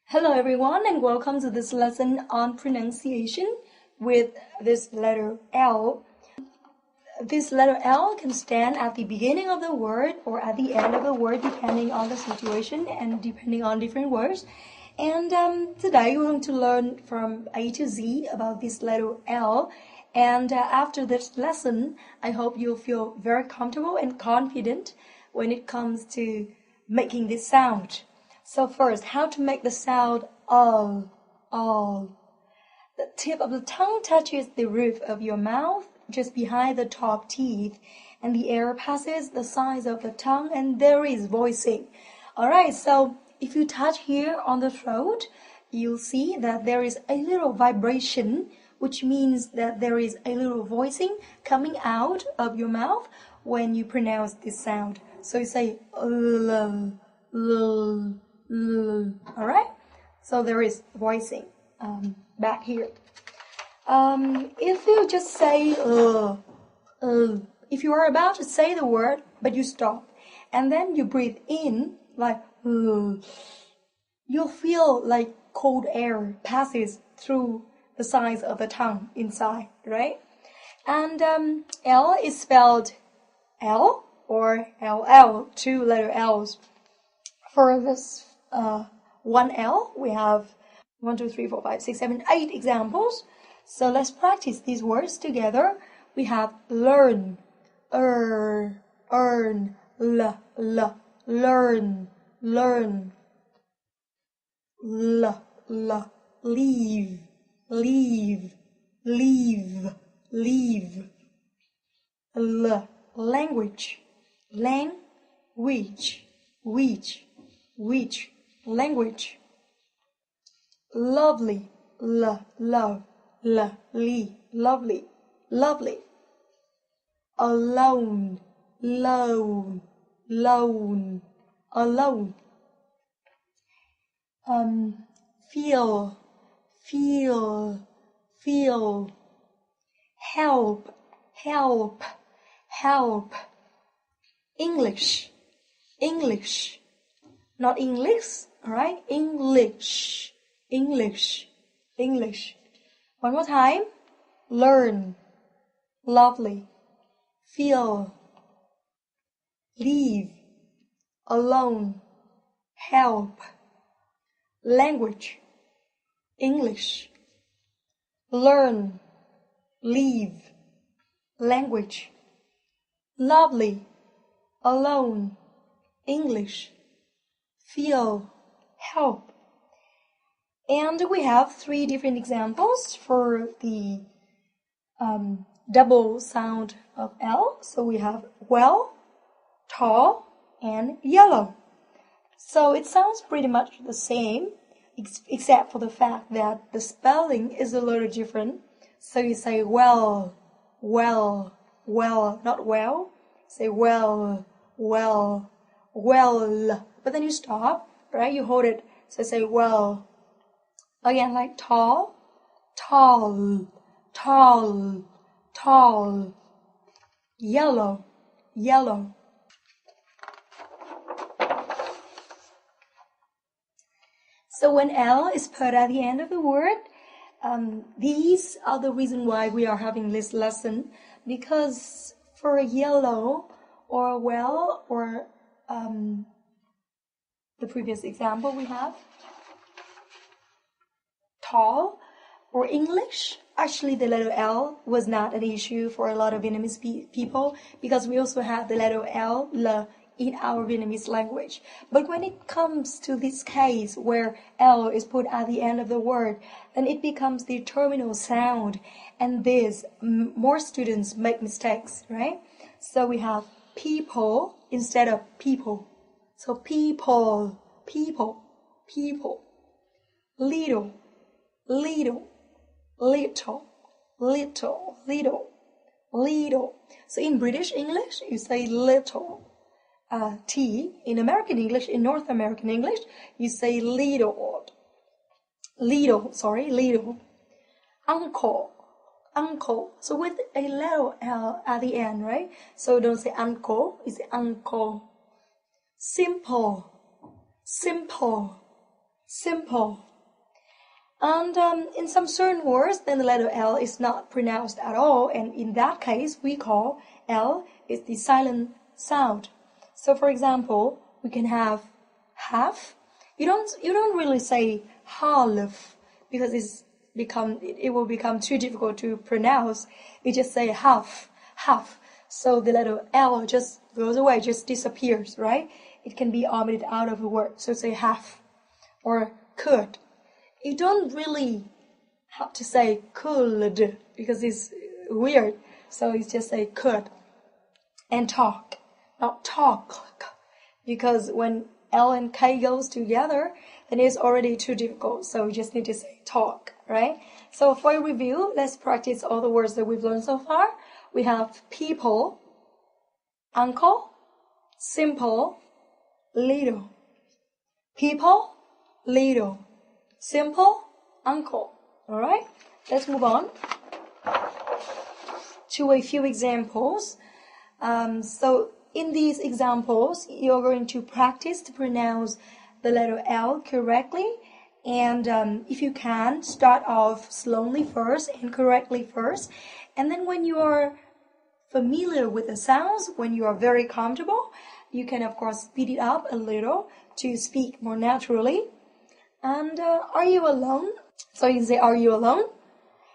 Hello everyone and welcome to this lesson on pronunciation with this letter L. This letter L can stand at the beginning of the word or at the end of the word depending on the situation and depending on different words. And today we're going to learn from A to Z about this letter L. And after this lesson, I hope you'll feel very comfortable and confident when it comes to making this sound. So first, how to make the sound of. The tip of the tongue touches the roof of your mouth, just behind the top teeth, and the air passes the sides of the tongue, and there is voicing. Alright, so if you touch here on the throat, you'll see that there is a little vibration, which means that there is a little voicing coming out of your mouth when you pronounce this sound. So you say l, l, l. Alright? So there is voicing back here. If you just say if you are about to say the word but you stop and then you breathe in like you'll feel like cold air passes through the sides of the tongue inside, right? And L is spelled L or LL, two letter L's. For this one L, we have 1, 2, 3, 4, 5, 6, 7, 8 examples. So let's practice these words together. We have learn, earn, l, learn, l, leave, l, language, language, lovely, lovely, alone, alone, feel, help, English, not English, alright? English. One more time. Learn, lovely, feel, leave, alone, help, language, English, learn, leave, language, lovely, alone, English, feel, help. And we have 3 different examples for the double sound of L. So we have well, tall, and yellow. So it sounds pretty much the same, except for the fact that the spelling is a little different. So you say well, not well. Say well, but then you stop, right? You hold it. So say well. Again, like tall, yellow. So when L is put at the end of the word, these are the reason why we are having this lesson, because for a yellow or well or the previous example we have, tall or English, actually the letter L was not an issue for a lot of Vietnamese people because we also have the letter L in our Vietnamese language. But when it comes to this case where L is put at the end of the word, then it becomes the terminal sound, and this more students make mistakes, right? So we have people instead of people. So people, little, little. So in British English, you say little. T. In American English, in North American English, you say little. Uncle. So with a little L at the end, right? So don't say uncle, you say uncle. Simple. simple. And in some certain words, then the letter L is not pronounced at all, and in that case, we call L is the silent sound. So, for example, we can have half. You don't really say half because it will become too difficult to pronounce. You just say half. So the letter L just goes away, just disappears, right? It can be omitted out of a word. So say half or could. You don't really have to say could because it's weird. So you just say could. And talk, not talk, because when L and K goes together, then it's already too difficult. So you just need to say talk, right? So for a review, let's practice all the words that we've learned so far. We have people, uncle, simple, little. People, little. Simple, uncle. All right? Let's move on to a few examples. So in these examples, you're going to practice to pronounce the letter L correctly. And if you can, start off slowly first and correctly first. And then when you are familiar with the sounds, when you are very comfortable, you can, of course, speed it up a little to speak more naturally. And are you alone? So you can say, are you alone?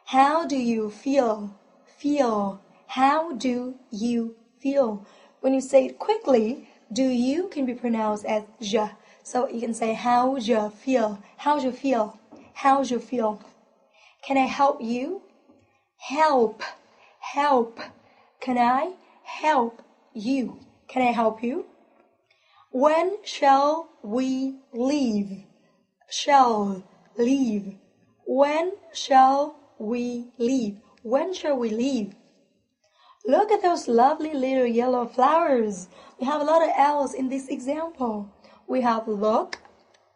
How do you feel? Feel. How do you feel? When you say it quickly, do you can be pronounced as je. So you can say, how je feel? How you feel? How you feel? Can I help you? Help. Help. Can I help you? Can I help you? When shall we leave? Shall leave. When shall we leave? When shall we leave? Look at those lovely little yellow flowers. We have a lot of L's in this example. We have look,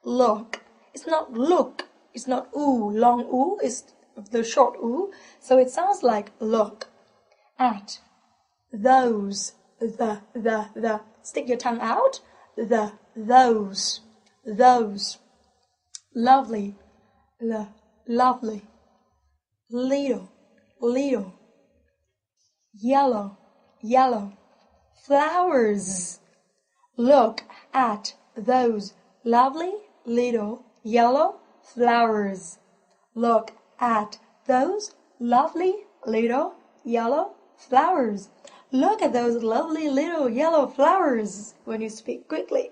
look. It's not look. It's not oo, long oo. It's the short oo. So it sounds like look. At. Those. The. Stick your tongue out. Those. Lovely. Lovely. Little. Yellow. Flowers. Look at those lovely little yellow flowers. Look at those lovely little yellow flowers. Look at those lovely little yellow flowers when you speak quickly.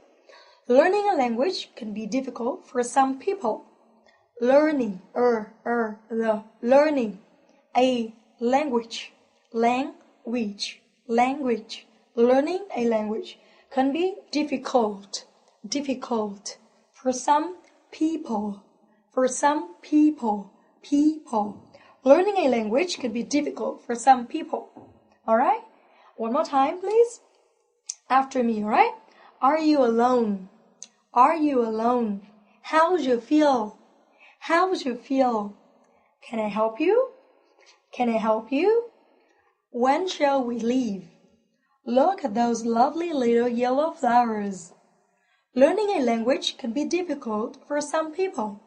Learning a language can be difficult for some people. Learning, learning a language. Language. Learning a language can be difficult for some people. Learning a language can be difficult for some people. All right? One more time, please. After me, all right? Are you alone? Are you alone? How do you feel? How do you feel? Can I help you? Can I help you? When shall we leave? Look at those lovely little yellow flowers. Learning a language can be difficult for some people.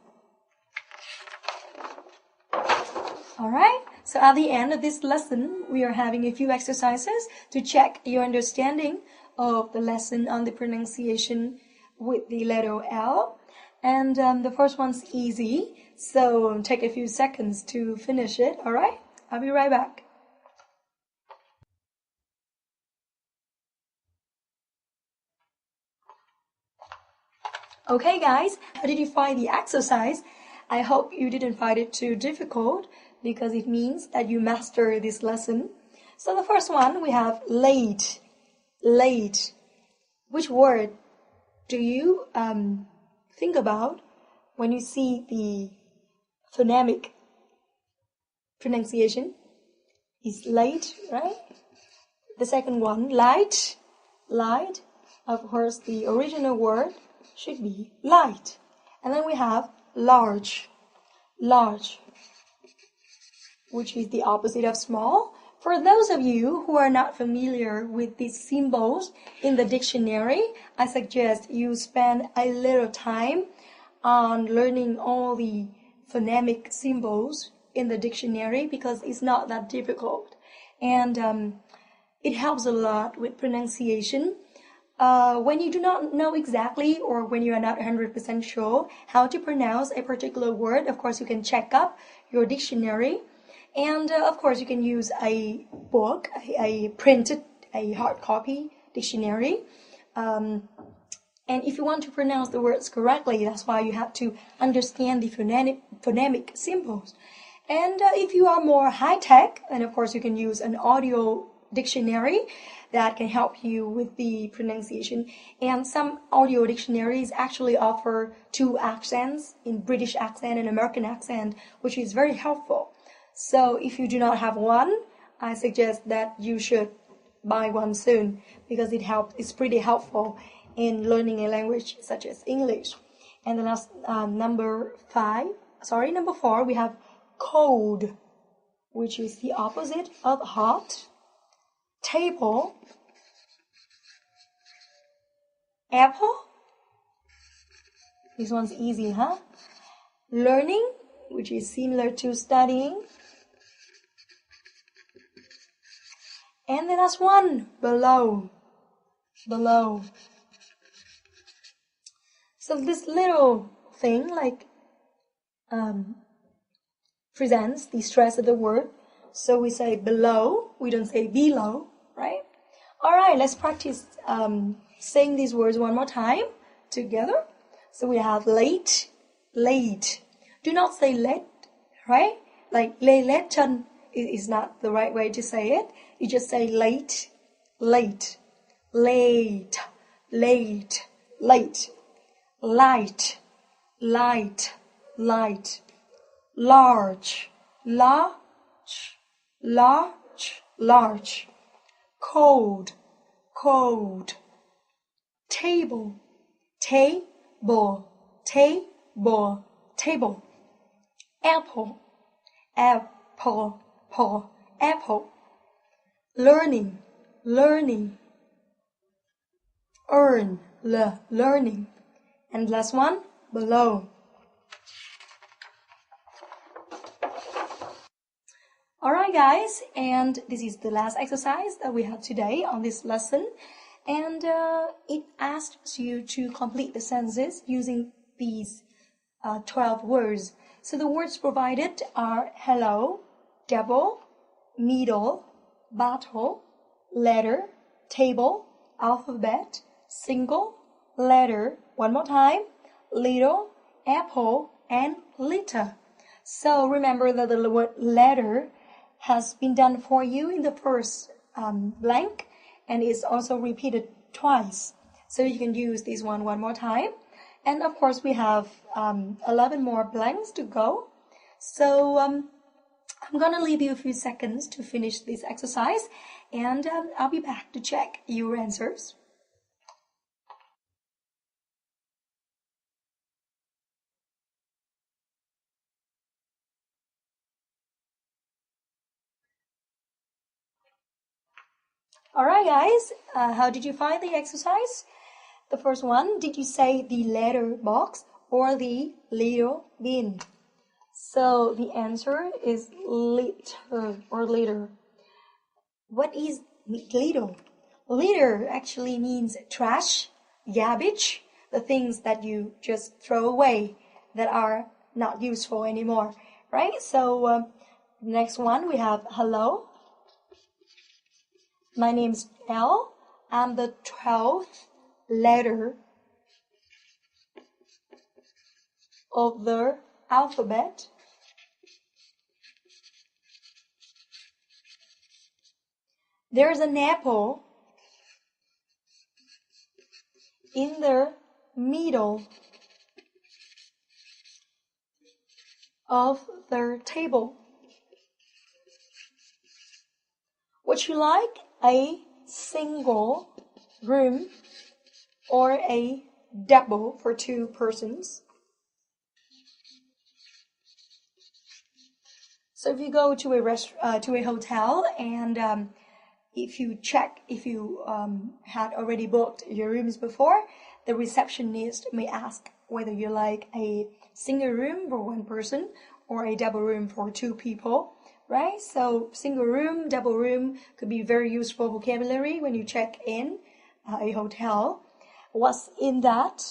All right, so at the end of this lesson, we are having a few exercises to check your understanding of the lesson on the pronunciation with the letter L. And the first one's easy, so take a few seconds to finish it, all right? I'll be right back. Okay, guys, how did you find the exercise? I hope you didn't find it too difficult because it means that you master this lesson. So the first one, we have late. Late. Which word do you think about when you see the phonemic pronunciation? Is late, right? The second one, light. Light. Of course, the original word should be light. And then we have large, which is the opposite of small. For those of you who are not familiar with these symbols in the dictionary, I suggest you spend a little time on learning all the phonemic symbols in the dictionary because it's not that difficult. And it helps a lot with pronunciation. When you do not know exactly or when you are not 100% sure how to pronounce a particular word, of course, you can check up your dictionary. And of course, you can use a book, a printed, a hard copy dictionary. And if you want to pronounce the words correctly, that's why you have to understand the phonemic symbols. And if you are more high-tech, then of course you can use an audio dictionary that can help you with the pronunciation. And some audio dictionaries actually offer two accents, in British accent and American accent, which is very helpful. So if you do not have one, I suggest that you should buy one soon because it's pretty helpful in learning a language such as English. And the last number 4, we have cold, which is the opposite of hot. Table, apple. This one's easy, huh? Learning, which is similar to studying. And the last one, below. Below. So this little thing presents the stress of the word. So we say below, we don't say below, right? All right, let's practice saying these words one more time together. So we have late, late. Do not say late, right? Like late chân is not the right way to say it. You just say late, late, late, late, late, light, light, light, large, large, large, large, cold, cold, table, table, table, table, apple, apple, apple, apple, learning, learning, earn, learning, and last one, below. Alright guys, and this is the last exercise that we have today on this lesson, and it asks you to complete the sentences using these 12 words. So the words provided are hello, double, middle, battle, letter, table, alphabet, single, letter, one more time, little, apple, and liter. So remember that the word letter has been done for you in the first blank and is also repeated twice. So you can use this one more time. And of course we have 11 more blanks to go. So I'm gonna leave you a few seconds to finish this exercise and I'll be back to check your answers. Alright guys, how did you find the exercise? The first one, did you say the letter box or the little bin? So the answer is liter or liter. What is little? Litter actually means trash, garbage, the things that you just throw away that are not useful anymore, right? So next one we have hello. My name is L. I'm the 12th letter of the alphabet. There's an apple in the middle of the table. Would you like a single room or a double for 2 persons? So if you go to a hotel and if you had already booked your rooms before, the receptionist may ask whether you like a single room for one person or a double room for two people, right? So single room, double room could be very useful vocabulary when you check in a hotel. What's in that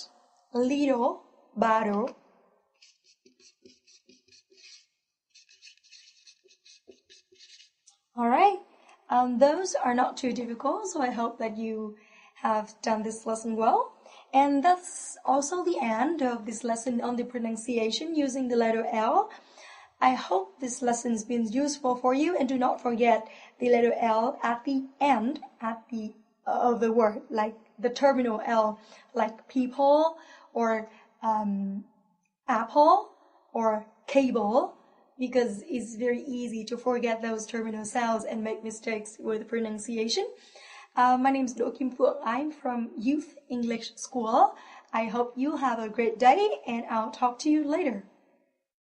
little bottle? All right, those are not too difficult, so I hope that you have done this lesson well. And that's also the end of this lesson on the pronunciation using the letter L. I hope this lesson has been useful for you, and do not forget the letter L at the end of the word, like the terminal L, like people or apple or cable, because it's very easy to forget those terminal sounds and make mistakes with pronunciation. My name is Đỗ Kim Phượng. I'm from Youth English School. I hope you have a great day, and I'll talk to you later.